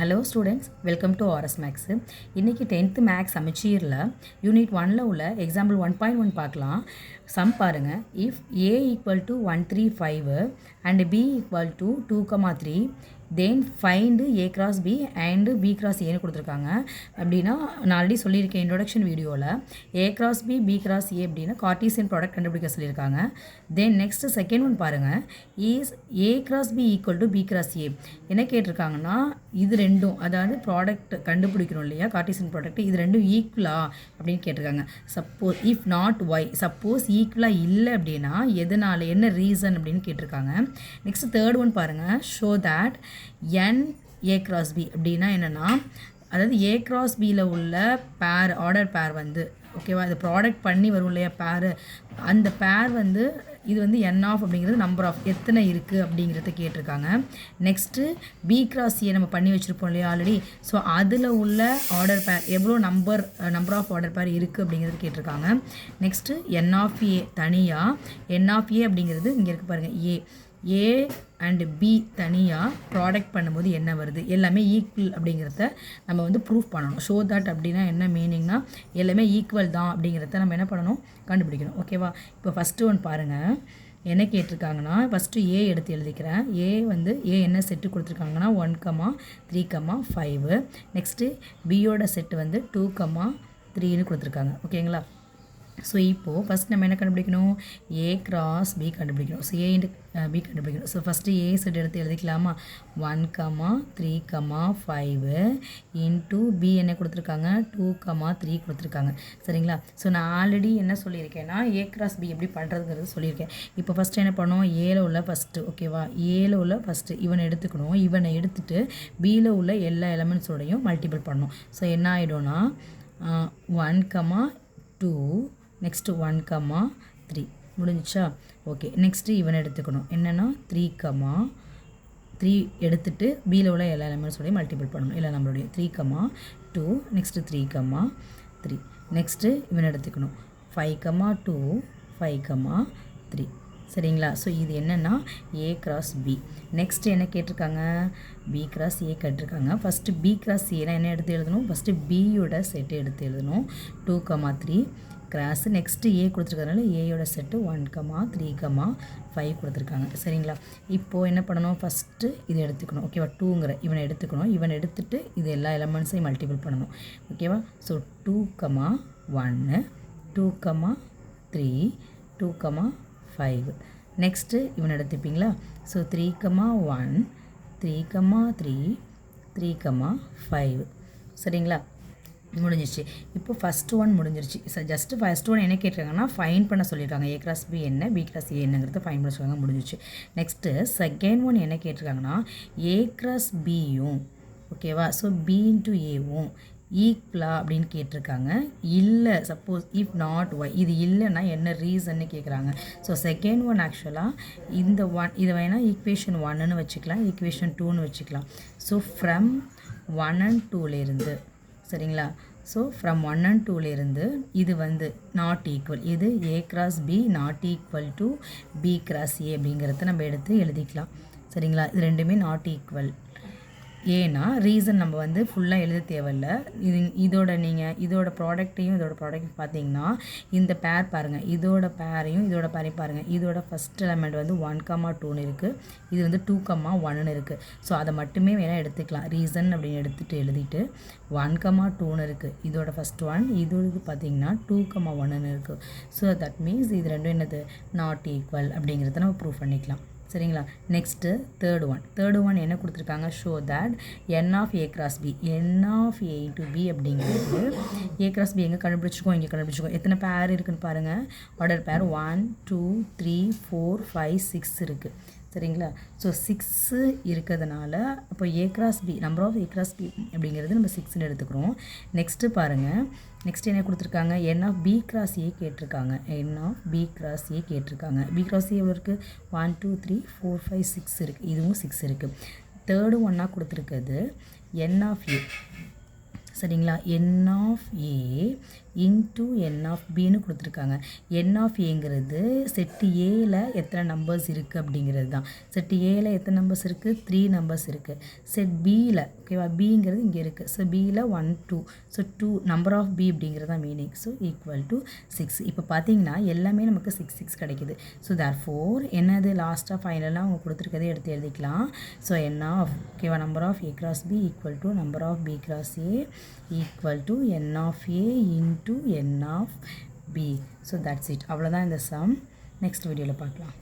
Hello students, welcome to RS maths. இன்றைக்கி 10th maths அமைச்சீரில் unit 1ல் உள்ள எக்ஸாம்பிள் 1.1 பார்க்கலாம். சம் பாருங்கள். If A equal to 135 and B equal to 2,3 then find A cross B and B cross ஏன்னு கொடுத்துருக்காங்க. அப்படின்னா நான் ஆல்ரெடி சொல்லியிருக்கேன் இன்ட்ரொடக்ஷன் வீடியோவில். A cross B B cross A அப்படின்னா கார்ட்டீசியன் ப்ராடக்ட் கண்டுபிடிக்க சொல்லியிருக்காங்க. தென் நெக்ஸ்ட் செகண்ட் ஒன் பாருங்கள். Is A cross B equal to B cross A என்ன கேட்டிருக்காங்கன்னா, இது ரெண்டும் அதாவது ப்ராடக்ட் கண்டுபிடிக்கணும் இல்லையா, கார்ட்டீசியன் ப்ராடக்ட், இது ரெண்டும் ஈக்குவலா அப்படின்னு கேட்டிருக்காங்க. Suppose if not why, suppose ஈக்குவலாக இல்லை அப்படின்னா எதனால், என்ன ரீசன் அப்படின்னு கேட்டிருக்காங்க. நெக்ஸ்ட் தேர்ட் ஒன் பாருங்கள். Show that n A cross B அப்படின்னா என்னென்னா, அதாவது ஏ கிராஸ் பியில் உள்ள பேர் ஆர்டர் பேர் வந்து ஓகேவா, இது ப்ராடக்ட் பண்ணி வரும் இல்லையா பேர், அந்த பேர் வந்து இது வந்து என் ஆஃப் அப்படிங்கிறது நம்பர் ஆஃப் எத்தனை இருக்குது அப்படிங்கிறத கேட்டிருக்காங்க. நெக்ஸ்ட்டு பி கிராஸ் ஏ நம்ம பண்ணி வச்சுருப்போம் இல்லையா ஆல்ரெடி. ஸோ அதில் உள்ள ஆர்டர் பேர் எவ்வளோ நம்பர் ஆஃப் ஆர்டர் பேர் இருக்குது அப்படிங்கிறது கேட்டிருக்காங்க. நெக்ஸ்ட்டு என் ஆஃப் ஏ தனியாக, என் ஆஃப் ஏ அப்படிங்கிறது இங்கே இருக்குது பாருங்கள், ஏ அண்டு பி தனியாக ப்ராடக்ட் பண்ணும்போது என்ன வருது, எல்லாமே ஈக்குவல் அப்படிங்கிறத நம்ம வந்து ப்ரூஃப் பண்ணணும். ஷோ தட் அப்படின்னா என்ன மீனிங்னா, எல்லாமே ஈக்குவல் தான் அப்படிங்கிறத நம்ம என்ன பண்ணணும், கண்டுபிடிக்கணும். ஓகேவா. இப்போ ஃபஸ்ட்டு ஒன் பாருங்கள். என்ன கேட்டிருக்காங்கன்னா, ஃபஸ்ட்டு ஏ எடுத்து எழுதிக்கிறேன். ஏ வந்து ஏ என்ன செட்டு கொடுத்துருக்காங்கன்னா 1,3,5. நெக்ஸ்ட்டு பியோட செட்டு வந்து 2,3ன்னு கொடுத்துருக்காங்க. ஓகேங்களா. ஸோ இப்போது ஃபஸ்ட் நம்ம என்ன கண்டுபிடிக்கணும், ஏ கிராஸ் பி கண்டுபிடிக்கணும். ஸோ ஏ இன்ட்டு பி கண்டுபிடிக்கணும். ஸோ ஃபஸ்ட்டு ஏ செட் எடுத்து எழுதிக்கலாமா. 1,3,5 இன்ட்டு பி என்ன கொடுத்துருக்காங்க, 2,3 கொடுத்துருக்காங்க. சரிங்களா. ஸோ நான் ஆல்ரெடி என்ன சொல்லியிருக்கேன்னா, ஏ கிராஸ் பி எப்படி பண்ணுறதுங்கிறது சொல்லியிருக்கேன். இப்போ ஃபஸ்ட்டு என்ன பண்ணணும், ஏல உள்ள ஃபஸ்ட்டு ஓகேவா, ஏல உள்ள ஃபஸ்ட்டு இவனை எடுத்துக்கணும். இவனை எடுத்துகிட்டு பியில் உள்ள எல்லா எலமெண்ட்ஸோடையும் மல்டிபிள் பண்ணணும். ஸோ என்ன ஆகிடும்னா 1,2 நெக்ஸ்ட்டு 1,3 முடிஞ்சிச்சா. ஓகே. நெக்ஸ்ட்டு இவனை எடுத்துக்கணும். என்னென்னா 3,3 எடுத்துகிட்டு பியில் உள்ள எல்லா எலமெண்ட்ஸோடையும் மல்டிபிள் பண்ணணும், இல்லை நம்மளுடைய 3,2 நெக்ஸ்ட்டு 3,3 நெக்ஸ்ட்டு இவனை எடுத்துக்கணும். 5,2 5,3 சரிங்களா. ஸோ இது என்னென்னா ஏ கிராஸ் பி. நெக்ஸ்ட் என்ன கேட்டிருக்காங்க, பி கிராஸ் ஏ கேட்டிருக்காங்க. ஃபஸ்ட்டு பி கிராஸ் ஏனா என்ன எடுத்து எழுதணும், ஃபஸ்ட்டு பியோட செட்டு எடுத்து எழுதணும். 2,3 கிராஸ் நெக்ஸ்ட்டு ஏ கொடுத்துருக்கறதுனால ஏயோட செட்டு 1,3,5 கொடுத்துருக்காங்க. சரிங்களா. இப்போது என்ன பண்ணணும், ஃபஸ்ட்டு இதை எடுத்துக்கணும். ஓகேவா. 2ங்கிற இவனை எடுத்துக்கணும். இவனை எடுத்துகிட்டு இது எல்லா எலமெண்ட்ஸையும் மல்டிபிள் பண்ணணும். ஓகேவா. ஸோ 2,1 2,3 2,5 நெக்ஸ்ட்டு இவனை எடுத்துப்பீங்களா. ஸோ 3,1 3,3 3,5 சரிங்களா. முடிஞ்சிச்சு. இப்போ ஃபஸ்ட்டு ஒன் முடிஞ்சிருச்சு. ஜஸ்ட்டு ஃபஸ்ட் ஒன் என்ன கேட்டிருக்காங்கன்னா, ஃபைன் பண்ண சொல்லியிருக்காங்க. ஏ கிராஸ் பி என்ன, பி கிராஸ் ஏ என்னங்கிறத ஃபைன் பண்ண சொல்லியிருக்காங்க. முடிஞ்சிச்சு. நெக்ஸ்ட்டு செகண்ட் ஒன் என்ன கேட்டிருக்காங்கன்னா, ஏ கிராஸ் பியும் ஓகேவா, ஸோ பி இன்ட்டு ஏவும் ஈக்குவலா அப்படின்னு கேட்டிருக்காங்க. இல்லை, சப்போஸ் இஃப் நாட் ஒய், இது இல்லைன்னா என்ன ரீசன்னு கேட்குறாங்க. ஸோ செகண்ட் ஒன் ஆக்சுவலாக இந்த ஒன் இதை வேணால் ஈக்குவேஷன் 1ன்னு வச்சுக்கலாம், ஈக்குவேஷன் 2ன்னு வச்சுக்கலாம். ஸோ ஃப்ரம் 1 and 2லேருந்து சரிங்களா. ஸோ ஃப்ரம் 1 and 2லேருந்து இது வந்து நாட் ஈக்குவல், இது A cross B not equal to B cross A அப்படிங்கிறத நம்ம எடுத்து எழுதிக்கலாம். சரிங்களா. இது ரெண்டுமே நாட் ஈக்குவல். ஏன்னா ரீசன் நம்ம வந்து ஃபுல்லாக எழுத தேவையில்ல. இதோட ப்ராடக்ட்டையும் இதோட ப்ராடக்ட் பார்த்தீங்கன்னா, இந்த பேர் பாருங்கள், இதோட பேரையும் பாருங்கள். இதோட ஃபஸ்ட் எலமெண்ட் வந்து 1,2ன்னு இருக்குது, இது வந்து 2,1ன்னு இருக்குது. ஸோ அதை மட்டுமே வேணால் எடுத்துக்கலாம். ரீசன் அப்படின்னு எடுத்துகிட்டு எழுதிட்டு 1,2ன்னு இருக்குது இதோட ஃபஸ்ட் ஒன், இதோடு பார்த்தீங்கன்னா 2,1ன்னு இருக்குது. ஸோ தட் மீன்ஸ் இது ரெண்டும் என்னது, நாட் ஈக்குவல் அப்படிங்கிறத நம்ம ப்ரூவ் பண்ணிக்கலாம். சரிங்களா. நெக்ஸ்ட்டு தேர்ட் ஒன் என்ன கொடுத்துருக்காங்க, show that n of A cross B, n of A into B அப்படிங்கிறது ஏ கிராஸ் பி எங்கே கண்டுபிடிச்சிக்கோ, இங்கே கண்டுபிடிச்சிக்கோ. எத்தனை பேர் இருக்குதுன்னு பாருங்கள். ஆர்டர் பேர் 1 2 3 4 5 6 இருக்குது. சரிங்களா. ஸோ 6 இருக்கிறதுனால அப்போ A cross B, number of A cross B அப்படிங்கிறது நம்ம 6ன்னு எடுத்துக்கிறோம். நெக்ஸ்ட்டு பாருங்கள். நெக்ஸ்ட் என்ன கொடுத்துருக்காங்க, n of B cross A கேட்டிருக்காங்க. N of B cross A கேட்டிருக்காங்க. பி கிராஸ் ஏ எவ்வளோ இருக்குது, 1 2 3 4 5 6 இருக்குது. இதுவும் 6 இருக்குது. தேர்டு ஒன்னாக கொடுத்துருக்குது என் ஆஃப் ஏ. சரிங்களா. N of A into n of பின்னு கொடுத்துருக்காங்க. என் ஆஃப் ஏங்கிறது செட்டு ஏல எத்தனை நம்பர்ஸ் இருக்குது அப்படிங்கிறது தான். செட்டு ஏல எத்தனை நம்பர்ஸ் இருக்குது? 3 நம்பர்ஸ் இருக்குது. செட் பியில் ஓகேவா, பிங்கிறது இங்கே இருக்குது. ஸோ பியில் 1 2, ஸோ 2 நம்பர் ஆஃப் பி அப்படிங்கிறது தான் மீனிங். So equal to 6. இப்போ பார்த்தீங்கன்னா எல்லாமே நமக்கு 6 6 கிடைக்குது. ஸோ தேர்ஃபோர் என்னது லாஸ்ட்டாக ஃபைனலாக அவங்க கொடுத்துருக்கதே எடுத்து எழுதிக்கலாம். ஸோ என் ஆஃப் ஓகேவா number of A cross B equal to number of B cross A equal to n of A into n of B. So that's it. அவ்வளோதான் இந்த சம். நெக்ஸ்ட் வீடியோவில் பார்க்கலாம்.